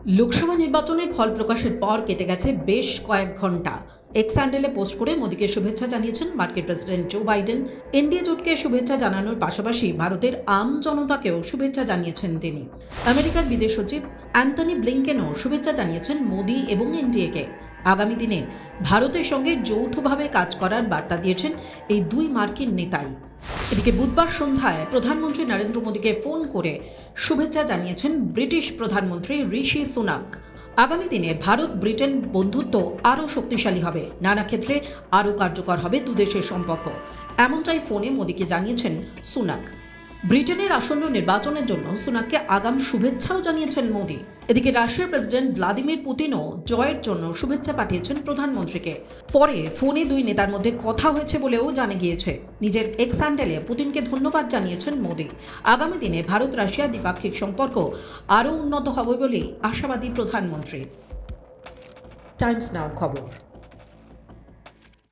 লোকসভা নির্বাচনের ফল প্রকাশের পর কেটে গেছে বেশ কয়েক ঘন্টা। এক্স হ্যান্ডেলে পোস্ট করে মোদীকে শুভেচ্ছা জানিয়েছেন মার্কিন প্রেসিডেন্ট জো বাইডেন। এনডিএ জোটকে শুভেচ্ছা জানানোর পাশাপাশি ভারতের আম জনতাকেও শুভেচ্ছা জানিয়েছেন তিনি। আমেরিকার বিদেশ সচিব অ্যান্টনি ব্লিংকেনও শুভেচ্ছা জানিয়েছেন মোদী এবং এনডিএকে। আগামী দিনে ভারতের সঙ্গে যৌথভাবে কাজ করার বার্তা দিয়েছেন এই দুই মার্কিন নেতাই। এদিকে বুধবার সন্ধ্যায় প্রধানমন্ত্রী নরেন্দ্র মোদীকে ফোন করে শুভেচ্ছা জানিয়েছেন ব্রিটিশ প্রধানমন্ত্রী ঋষি সুনাক। আগামী দিনে ভারত ব্রিটেন বন্ধুত্ব আরও শক্তিশালী হবে, নানা ক্ষেত্রে আরও কার্যকর হবে দুদেশের সম্পর্ক, এমনটাই ফোনে মোদীকে জানিয়েছেন সুনাক। ব্রিটেনের আসন্ন নির্বাচনের জন্য সুনাককে আগাম শুভেচ্ছাও জানিয়েছেন মোদী। এদিকে রাশিয়ার প্রেসিডেন্ট ভ্লাদিমির পুতিনও জয়ের জন্য শুভেচ্ছা পাঠিয়েছেন প্রধানমন্ত্রীকে। পরে ফোনে দুই নেতার মধ্যে কথা হয়েছে বলেও জানা গিয়েছে। নিজের এক্স হ্যান্ডেলে পুতিনকে ধন্যবাদ জানিয়েছেন মোদী। আগামী দিনে ভারত রাশিয়া দ্বিপাক্ষিক সম্পর্ক আরও উন্নত হবে বলে আশাবাদী প্রধানমন্ত্রী। টাইমস নাও খবর।